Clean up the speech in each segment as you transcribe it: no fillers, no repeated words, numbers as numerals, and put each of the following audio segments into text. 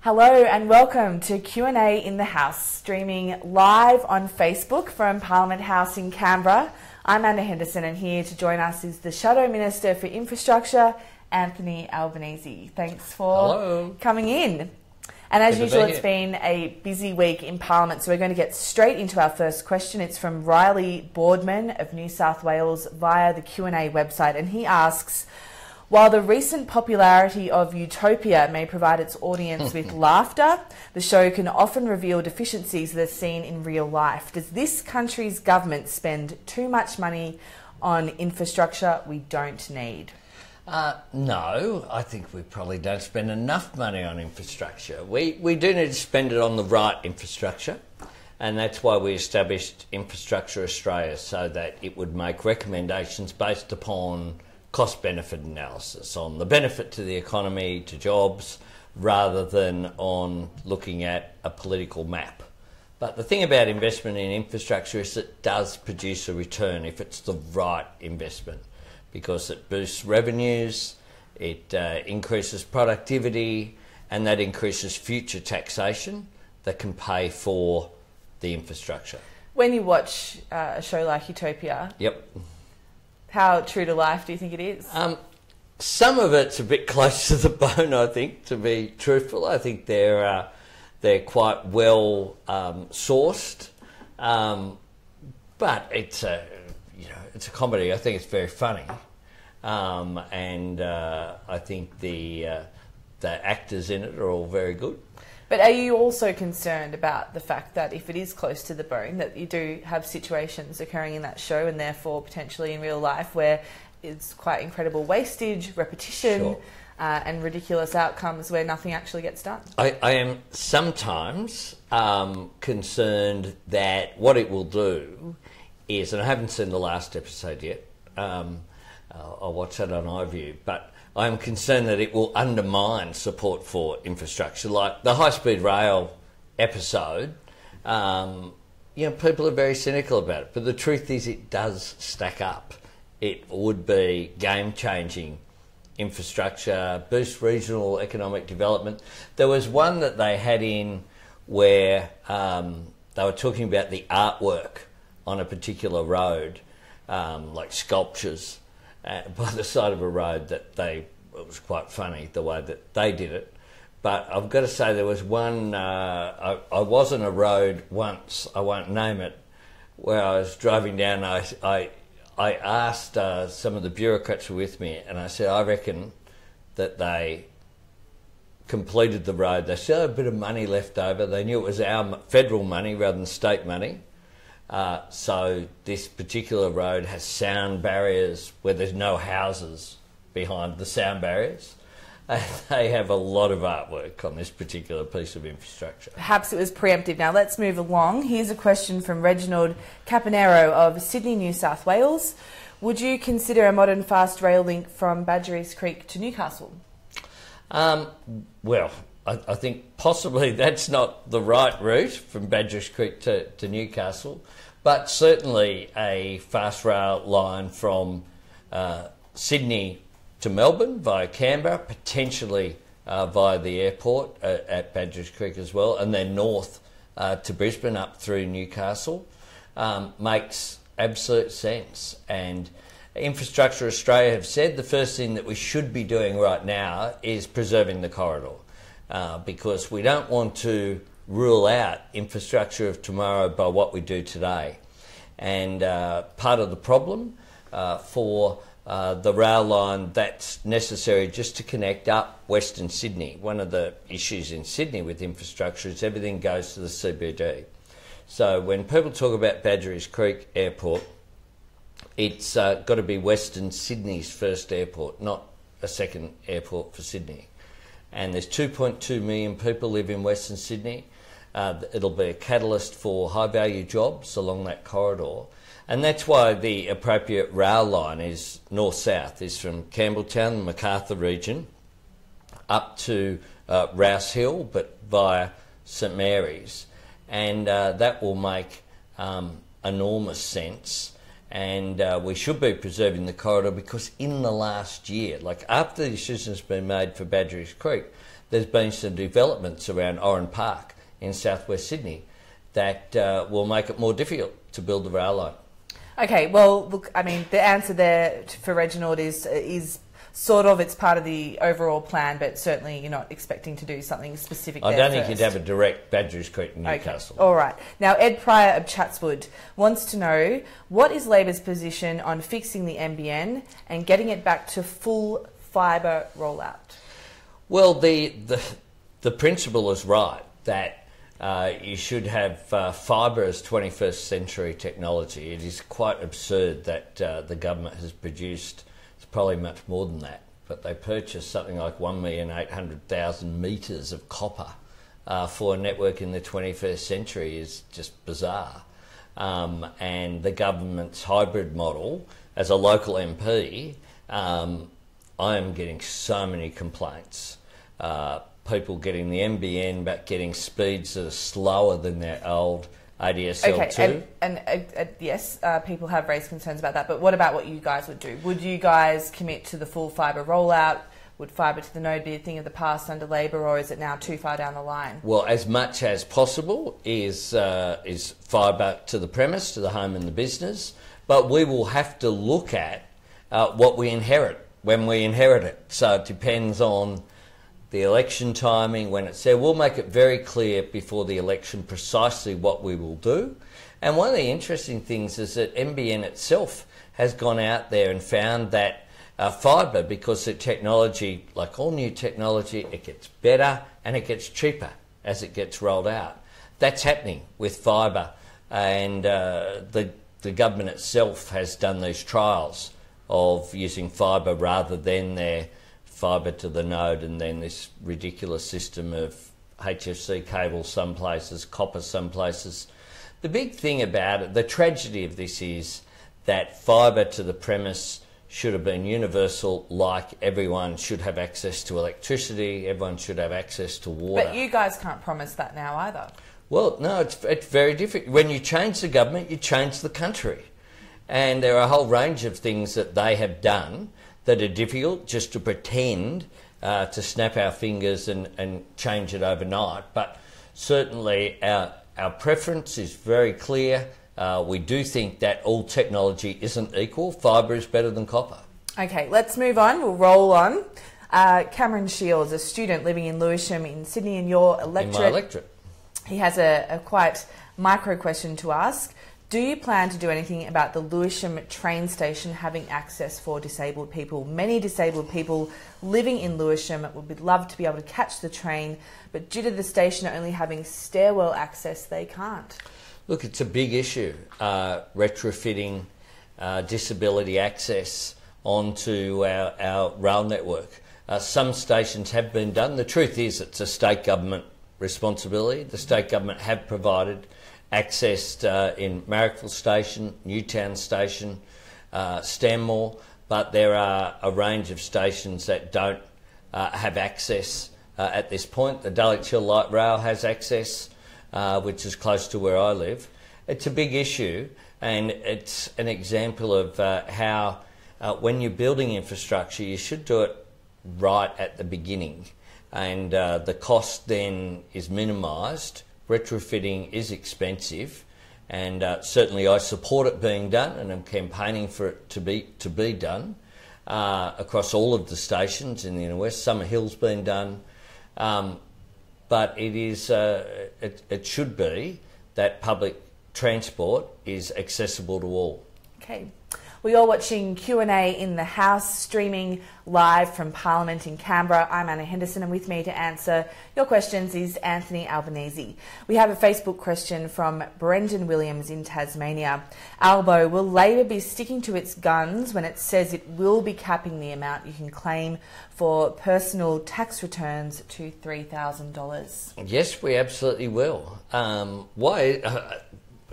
Hello and welcome to Q&A in the House, streaming live on Facebook from Parliament House in Canberra. I'm Anna Henderson, and here to join us is the Shadow Minister for Infrastructure, Anthony Albanese. Thanks for coming in. And as usual, it's been a busy week in Parliament, so we're going to get straight into our first question. It's from Riley Boardman of New South Wales via the Q&A website, and he asks, while the recent popularity of Utopia may provide its audience with laughter, the show can often reveal deficiencies that are seen in real life. Does this country's government spend too much money on infrastructure we don't need? No, I think we probably don't spend enough money on infrastructure. We do need to spend it on the right infrastructure, and that's why we established Infrastructure Australia, so that it would make recommendations based upon cost-benefit analysis on the benefit to the economy, to jobs, rather than on looking at a political map. But the thing about investment in infrastructure is it does produce a return if it's the right investment, because it boosts revenues, it increases productivity, and that increases future taxation that can pay for the infrastructure. When you watch a show like Utopia, how true to life do you think it is? Some of it's a bit close to the bone, I think, to be truthful. I think they're quite well sourced, but it's a comedy. I think it's very funny, and I think the actors in it are all very good. But are you also concerned about the fact that if it is close to the bone, that you do have situations occurring in that show and therefore potentially in real life where it's quite incredible wastage, repetition, and ridiculous outcomes where nothing actually gets done? I am sometimes concerned that what it will do is, and I haven't seen the last episode yet, I'll watch that on iView, but I'm concerned that it will undermine support for infrastructure. Like the high-speed rail episode, people are very cynical about it, but the truth is it does stack up. It would be game-changing infrastructure, boost regional economic development. There was one that they had in where they were talking about the artwork on a particular road, like sculptures, by the side of a road it was quite funny the way that they did it. But I've got to say there was one, I was on a road once, I won't name it, where I was driving down, I asked some of the bureaucrats who were with me, and I said, I reckon that they completed the road. They still had a bit of money left over. They knew it was our federal money rather than state money. So this particular road has sound barriers where there's no houses behind the sound barriers. They have a lot of artwork on this particular piece of infrastructure. Perhaps it was preemptive. Now let's move along. Here's a question from Reginald Caponero of Sydney, New South Wales. Would you consider a modern fast rail link from Badgerys Creek to Newcastle? Well, I think possibly that's not the right route from Badgerys Creek to Newcastle, but certainly a fast rail line from Sydney to Melbourne via Canberra, potentially via the airport at Badgerys Creek as well, and then north to Brisbane up through Newcastle, makes absolute sense. And Infrastructure Australia have said the first thing that we should be doing right now is preserving the corridor, because we don't want to rule out infrastructure of tomorrow by what we do today. And part of the problem for the rail line that's necessary just to connect up Western Sydney. One of the issues in Sydney with infrastructure is everything goes to the CBD. So when people talk about Badgerys Creek Airport, it's got to be Western Sydney's first airport, not a second airport for Sydney. And there's 2.2 million people live in Western Sydney. It'll be a catalyst for high-value jobs along that corridor. And that's why the appropriate rail line is north-south, is from Campbelltown, the Macarthur region, up to Rouse Hill, but via St Mary's. And that will make enormous sense. And we should be preserving the corridor, because in the last year, like after the decision's been made for Badgerys Creek, there's been some developments around Oran Park in southwest Sydney that will make it more difficult to build the rail line. Okay, well, look, I mean, the answer there for Reginald is sort of, it's part of the overall plan, but certainly you're not expecting to do something specific I there don't think first. you'd have a direct Badgerys Creek in Newcastle. Okay. All right. Now, Ed Pryor of Chatswood wants to know, what is Labor's position on fixing the NBN and getting it back to full fibre rollout? Well, the principle is right, that you should have fibre as 21st century technology. It is quite absurd that the government has produced, it's probably much more than that, but they purchased something like 1,800,000 metres of copper for a network in the 21st century is just bizarre. And the government's hybrid model, as a local MP, I am getting so many complaints. People getting the NBN but getting speeds that are slower than their old ADSL2. Okay, and yes, people have raised concerns about that, but what about what you guys would do? Would you guys commit to the full fibre rollout? Would fibre to the node be a thing of the past under Labor, or is it now too far down the line? Well, as much as possible is fibre to the premise, to the home and the business, but we will have to look at what we inherit when we inherit it. So it depends on the election timing, when it's there. We'll make it very clear before the election precisely what we will do. And one of the interesting things is that NBN itself has gone out there and found that fibre, because the technology, like all new technology, it gets better and it gets cheaper as it gets rolled out. That's happening with fibre, and the government itself has done these trials of using fibre rather than their fibre to the node, and then this ridiculous system of HFC cables some places, copper some places. The big thing about it, the tragedy of this, is that fibre to the premise should have been universal, like everyone should have access to electricity, everyone should have access to water. But you guys can't promise that now either. Well, no, it's very difficult. When you change the government, you change the country. And there are a whole range of things that they have done that are difficult, just to pretend to snap our fingers and change it overnight. But certainly our preference is very clear. We do think that all technology isn't equal. Fibre is better than copper. Okay, let's move on. We'll roll on. Cameron Shields, a student living in Lewisham in Sydney in your electorate. In my electorate. He has a quite micro question to ask. Do you plan to do anything about the Lewisham train station having access for disabled people? Many disabled people living in Lewisham would love to be able to catch the train, but due to the station only having stairwell access, they can't. Look, it's a big issue, retrofitting disability access onto our rail network. Some stations have been done. The truth is it's a state government responsibility. The state government have provided access in Marrickville Station, Newtown Station, Stanmore, but there are a range of stations that don't have access at this point. The Dulwich Hill Light Rail has access, which is close to where I live. It's a big issue, and it's an example of how when you're building infrastructure, you should do it right at the beginning, and the cost then is minimised. Retrofitting is expensive, and certainly I support it being done, and I'm campaigning for it to be done across all of the stations in the inner west. Summer Hill's been done, but it is it should be that public transport is accessible to all. Okay. Well, you're watching Q&A in the House, streaming live from Parliament in Canberra. I'm Anna Henderson, and with me to answer your questions is Anthony Albanese. We have a Facebook question from Brendan Williams in Tasmania. Albo, will Labor be sticking to its guns when it says it will be capping the amount you can claim for personal tax returns to $3,000? Yes, we absolutely will. Why?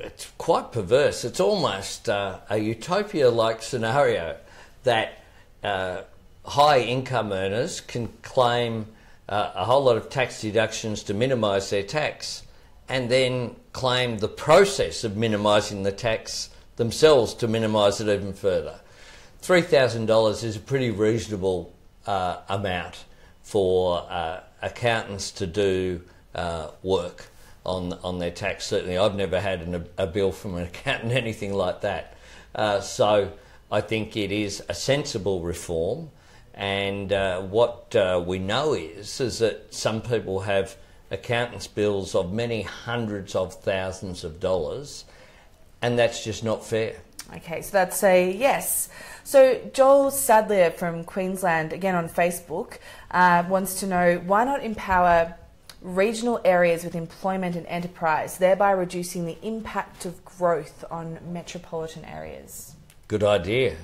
It's quite perverse. It's almost a utopia-like scenario that high income earners can claim a whole lot of tax deductions to minimise their tax, and then claim the process of minimising the tax themselves to minimise it even further. $3,000 is a pretty reasonable amount for accountants to do work on their tax. Certainly I've never had a bill from an accountant, anything like that. So I think it is a sensible reform, and what we know is that some people have accountants' bills of many hundreds of thousands of dollars, and that's just not fair. Okay, so that's a yes. So Joel Sadlier from Queensland, again on Facebook, wants to know, why not empower regional areas with employment and enterprise, thereby reducing the impact of growth on metropolitan areas? Good idea.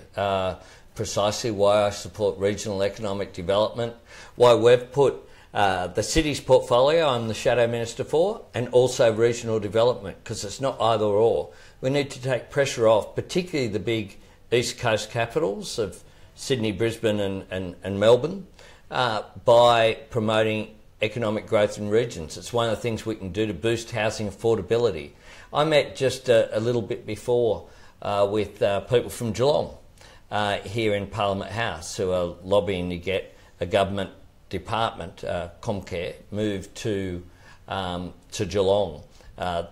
Precisely why I support regional economic development, why we've put the city's portfolio I'm the Shadow Minister for, and also regional development, because it's not either or. We need to take pressure off, particularly the big East Coast capitals of Sydney, Brisbane and Melbourne, by promoting economic growth in regions. It's one of the things we can do to boost housing affordability. I met just a little bit before with people from Geelong here in Parliament House who are lobbying to get a government department, Comcare, moved to Geelong.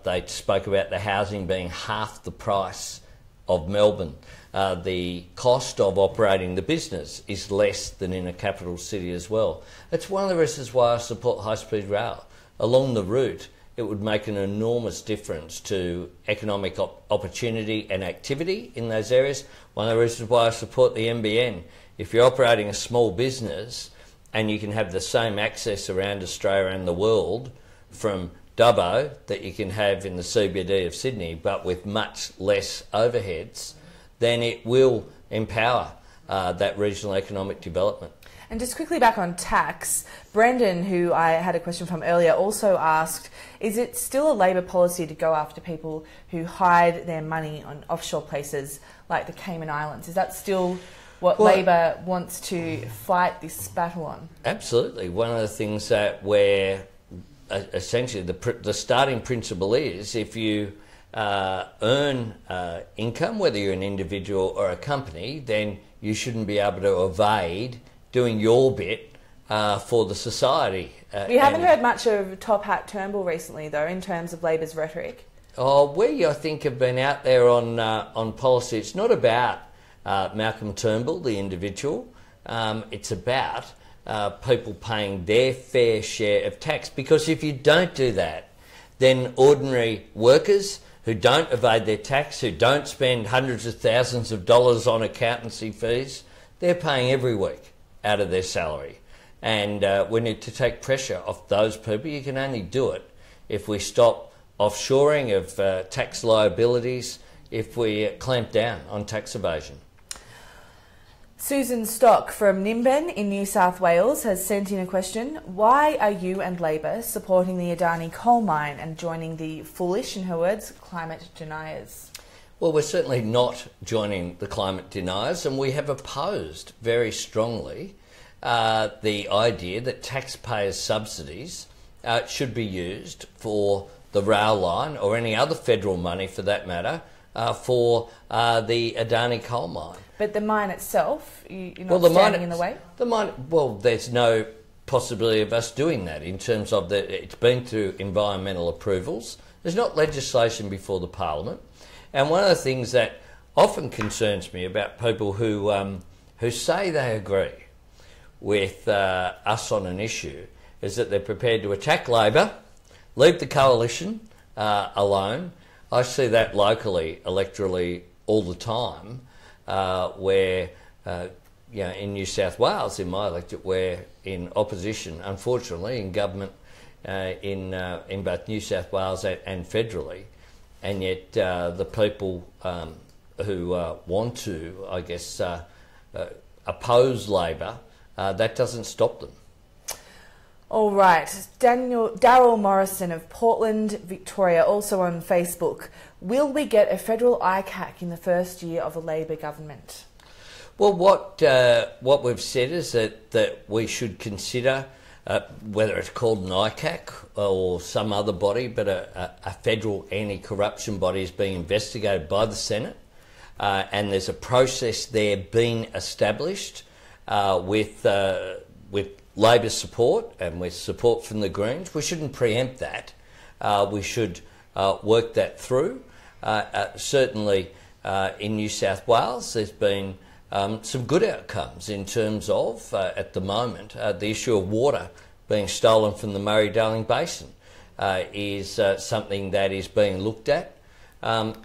They spoke about the housing being half the price of Melbourne. The cost of operating the business is less than in a capital city as well. That's one of the reasons why I support high-speed rail. Along the route, it would make an enormous difference to economic opportunity and activity in those areas. One of the reasons why I support the NBN. If you're operating a small business and you can have the same access around Australia and the world from Dubbo that you can have in the CBD of Sydney, but with much less overheads, then it will empower that regional economic development. And just quickly back on tax, Brendan, who I had a question from earlier, also asked, is it still a Labor policy to go after people who hide their money on offshore places like the Cayman Islands? Is that still what Labor wants to fight this battle on? Absolutely. One of the things that where essentially the starting principle is, if you earn income, whether you're an individual or a company, then you shouldn't be able to evade doing your bit for the society. We haven't heard much of Top Hat Turnbull recently, though, in terms of Labor's rhetoric. We, I think, have been out there on policy. It's not about Malcolm Turnbull, the individual. It's about people paying their fair share of tax. Because if you don't do that, then ordinary workers who don't evade their tax, who don't spend hundreds of thousands of dollars on accountancy fees, they're paying every week out of their salary. And we need to take pressure off those people. You can only do it if we stop offshoring of tax liabilities, if we clamp down on tax evasion. Susan Stock from Nimbin in New South Wales has sent in a question. Why are you and Labor supporting the Adani coal mine and joining the foolish, in her words, climate deniers? Well, we're certainly not joining the climate deniers, and we have opposed very strongly the idea that taxpayers' subsidies should be used for the rail line, or any other federal money for that matter, for the Adani coal mine. But the mine itself, you're not standing in the way? The mine, well, there's no possibility of us doing that in terms of it's been through environmental approvals. There's not legislation before the Parliament. And one of the things that often concerns me about people who say they agree with us on an issue is that they're prepared to attack Labor, leave the coalition alone. I see that locally, electorally, all the time, where, in New South Wales, in my electorate, we're in opposition, unfortunately, in government in both New South Wales and federally. And yet the people who want to, I guess, oppose Labor, that doesn't stop them. All right. Daryl Morrison of Portland, Victoria, also on Facebook. Will we get a federal ICAC in the first year of a Labor government? Well, what we've said is that we should consider whether it's called an ICAC or some other body, but a federal anti-corruption body is being investigated by the Senate, and there's a process there being established with with Labor support and with support from the Greens. We shouldn't preempt that. We should work that through. Certainly in New South Wales there's been some good outcomes in terms of, at the moment, the issue of water being stolen from the Murray-Darling Basin is something that is being looked at. But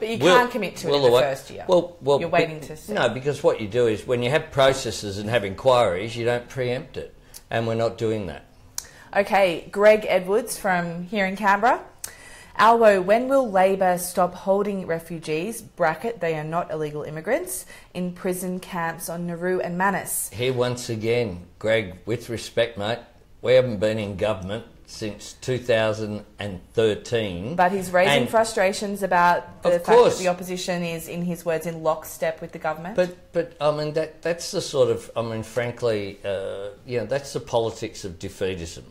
you can't commit to it in the first year. Well, you're waiting to see. No, because what you do is when you have processes and have inquiries, you don't preempt it, and we're not doing that. Okay, Greg Edwards from here in Canberra. Albo, when will Labor stop holding refugees, bracket they are not illegal immigrants, in prison camps on Nauru and Manus? Here once again, Greg, with respect, mate, we haven't been in government since 2013. But he's raising frustrations about the fact that the opposition is, in his words, in lockstep with the government. But I mean, that's the sort of, I mean, frankly, that's the politics of defeatism.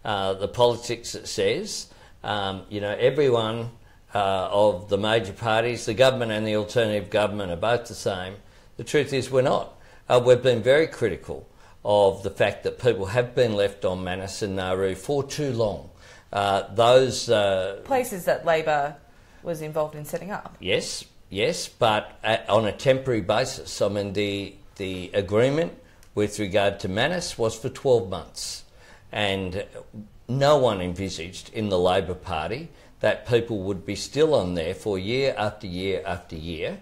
The politics that says, everyone of the major parties, the government and the alternative government are both the same. The truth is we're not. We've been very critical of the fact that people have been left on Manus and Nauru for too long. Those places that Labor was involved in setting up. Yes, but on a temporary basis. I mean, the agreement with regard to Manus was for 12 months, and no one envisaged in the Labor Party that people would be still on there for year after year after year.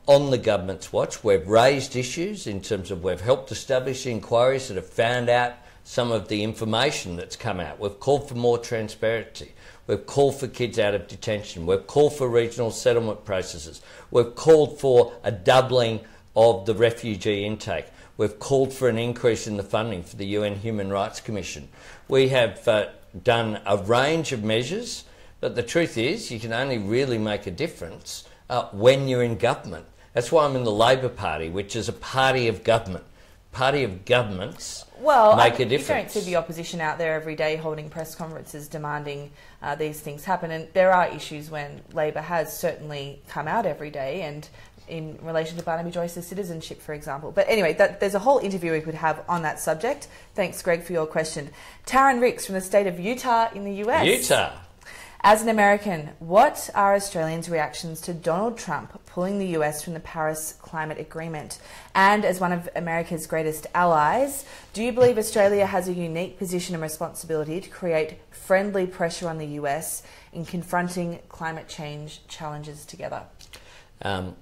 On the government's watch, we've raised issues in terms of we've helped establish inquiries that have found out some of the information that's come out. We've called for more transparency. We've called for kids out of detention. We've called for regional settlement processes. We've called for a doubling of the refugee intake. We've called for an increase in the funding for the UN Human Rights Commission. We have done a range of measures, but the truth is you can only really make a difference when you're in government. That's why I'm in the Labor Party, which is a party of government. Party of governments make a difference. You don't see the opposition out there every day holding press conferences demanding these things happen. And there are issues when Labor has certainly come out every day, and in relation to Barnaby Joyce's citizenship, for example. But anyway, there's a whole interview we could have on that subject. Thanks, Greg, for your question. Taryn Ricks from the state of Utah in the US. Utah. As an American, what are Australians' reactions to Donald Trump pulling the US from the Paris Climate Agreement? And as one of America's greatest allies, do you believe Australia has a unique position and responsibility to create friendly pressure on the US in confronting climate change challenges together?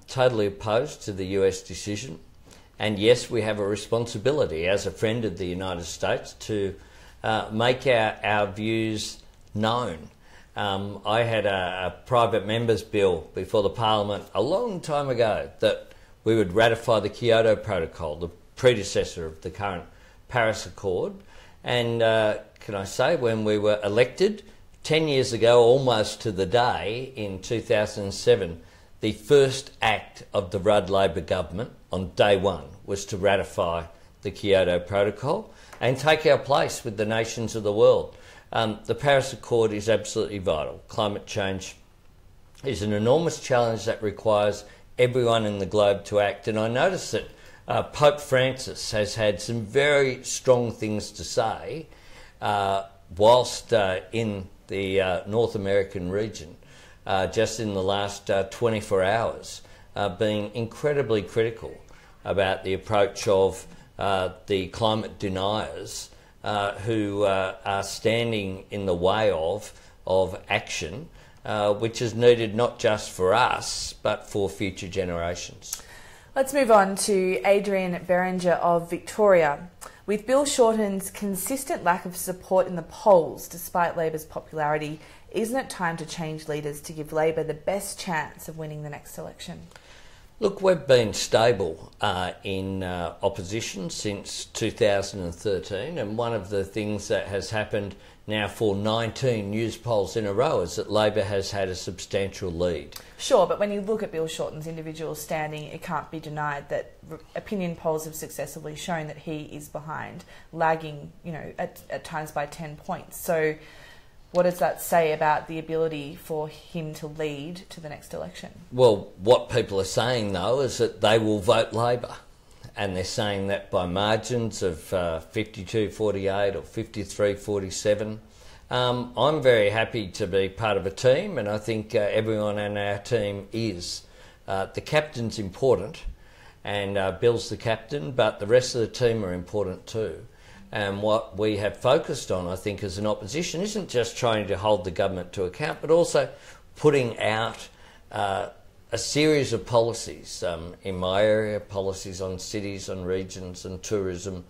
Totally opposed to the US decision. And yes, we have a responsibility as a friend of the United States to make our views known. I had a private member's bill before the Parliament a long time ago that we would ratify the Kyoto Protocol, the predecessor of the current Paris Accord. And can I say, when we were elected 10 years ago, almost to the day, in 2007, the first act of the Rudd Labor government on day one was to ratify the Kyoto Protocol and take our place with the nations of the world. The Paris Accord is absolutely vital. Climate change is an enormous challenge that requires everyone in the globe to act. And I notice that Pope Francis has had some very strong things to say whilst in the North American region, just in the last 24 hours, being incredibly critical about the approach of the climate deniers who are standing in the way of action, which is needed not just for us, but for future generations. Let's move on to Adrian Berenger of Victoria. With Bill Shorten's consistent lack of support in the polls, despite Labor's popularity, isn't it time to change leaders to give Labor the best chance of winning the next election? Look, we've been stable in opposition since 2013, and one of the things that has happened now for 19 news polls in a row is that Labor has had a substantial lead. Sure, but when you look at Bill Shorten's individual standing, it can't be denied that opinion polls have successively shown that he is behind, lagging, at times by 10 points. So what does that say about the ability for him to lead to the next election? Well, what people are saying, though, is that they will vote Labor. and they're saying that by margins of 52-48 or 53-47. I'm very happy to be part of a team, and I think everyone on our team is. The captain's important, and Bill's the captain, but the rest of the team are important too. And what we have focused on, I think, as an opposition isn't just trying to hold the government to account, but also putting out a series of policies. In my area, policies on cities, on regions and tourism.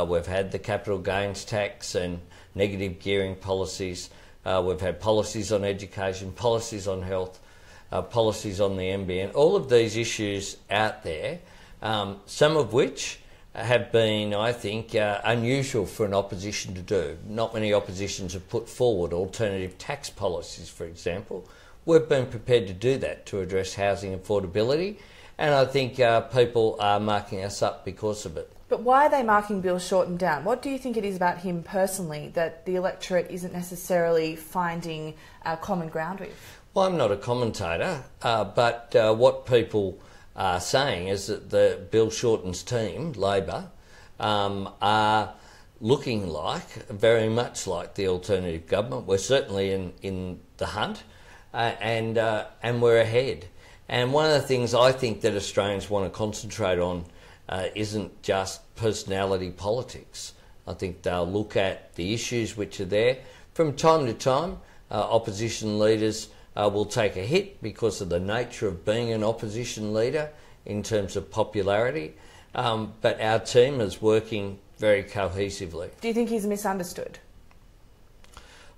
We've had the capital gains tax and negative gearing policies. We've had policies on education, policies on health, policies on the NBN. All of these issues out there, some of which have been, I think, unusual for an opposition to do. Not many oppositions have put forward alternative tax policies, for example. We've been prepared to do that to address housing affordability, and I think people are marking us up because of it. But why are they marking Bill Shorten down? What do you think it is about him personally that the electorate isn't necessarily finding common ground with? Well, I'm not a commentator, but what people are saying is that the Bill Shorten's team, Labor, are looking like, very much like the alternative government. We're certainly in the hunt, and we're ahead. And one of the things I think that Australians want to concentrate on isn't just personality politics. I think they'll look at the issues which are there. From time to time, opposition leaders will take a hit because of the nature of being an opposition leader in terms of popularity, but our team is working very cohesively. Do you think he's misunderstood?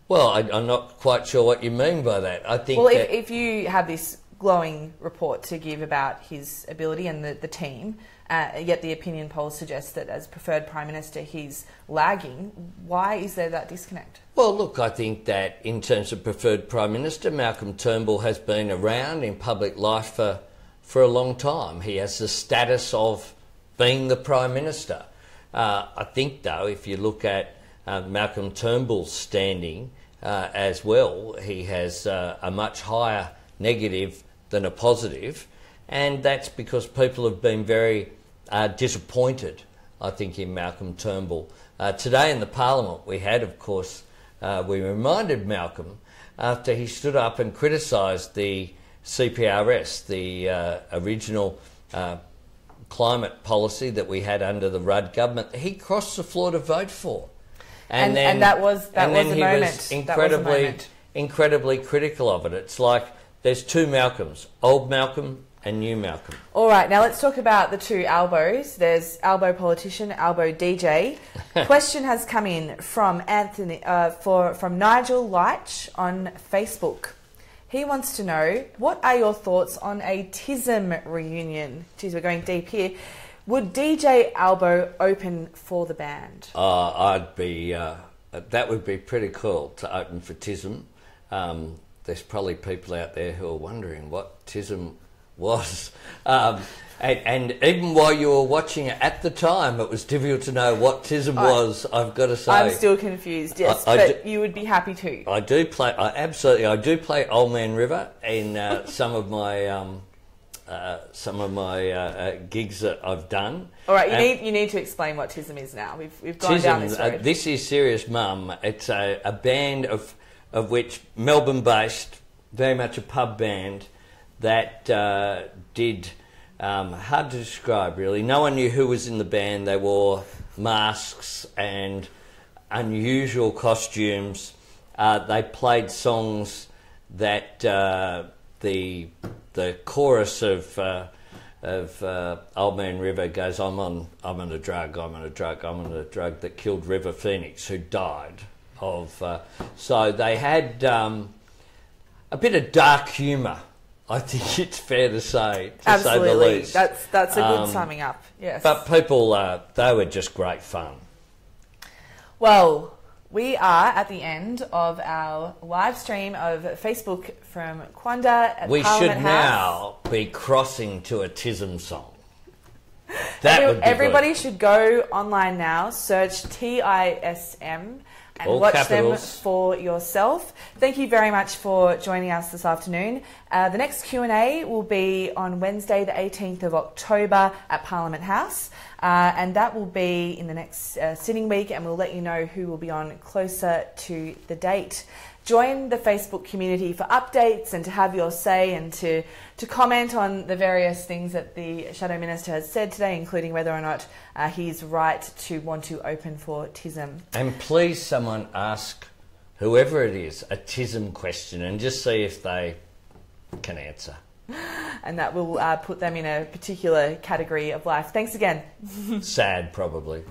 Well, I'm not quite sure what you mean by that. I think if you have this glowing report to give about his ability and the team, yet the opinion polls suggest that as preferred Prime Minister he's lagging, why is there that disconnect? Well, look, I think that in terms of preferred Prime Minister, Malcolm Turnbull has been around in public life for a long time. He has the status of being the Prime Minister. I think, though, if you look at Malcolm Turnbull's standing as well, he has a much higher negative than a positive, and that's because people have been very disappointed, I think, in Malcolm Turnbull. Today in the Parliament we had, of course, we reminded Malcolm after he stood up and criticised the CPRS, the original climate policy that we had under the Rudd government, he crossed the floor to vote for. And that was a moment. Incredibly critical of it. It's like there's two Malcolms, old Malcolm and new Malcolm. All right, now let's talk about the two Albos. There's Albo politician, Albo DJ. Question has come in from Anthony, from Nigel Leitch on Facebook. He wants to know, what are your thoughts on a TISM reunion? Geez, we're going deep here. Would DJ Albo open for the band? That would be pretty cool to open for TISM. There's probably people out there who are wondering what TISM was. And even while you were watching it at the time, it was difficult to know what TISM was, I've got to say. I'm still confused, yes, but you would be happy too. I do play Old Man River in some of my gigs that I've done. All right, you need to explain what TISM is now. We've gone down this road. This is Serious Mum. It's a band of which Melbourne-based, very much a pub band that did. Hard to describe, really. No one knew who was in the band. They wore masks and unusual costumes. They played songs that the chorus of Old Man River goes, I'm on a drug that killed River Phoenix, who died of. So they had a bit of dark humour, I think it's fair to say, Absolutely. Say the least. That's a good summing up, yes. But people, they were just great fun. Well, we are at the end of our live stream of Facebook from Quanda at Parliament House. We should now be crossing to a TISM song. Everybody should go online now, search TISM, and All watch capitals. them for yourself. Thank you very much for joining us this afternoon. The next Q&A will be on Wednesday the 18th of October at Parliament House, and that will be in the next sitting week, and we'll let you know who will be on closer to the date. Join the Facebook community for updates and to have your say and to comment on the various things that the Shadow Minister has said today, including whether or not he's right to want to open for TISM. And please someone ask whoever it is a TISM question and just see if they can answer. And that will put them in a particular category of life. Thanks again. Sad, probably.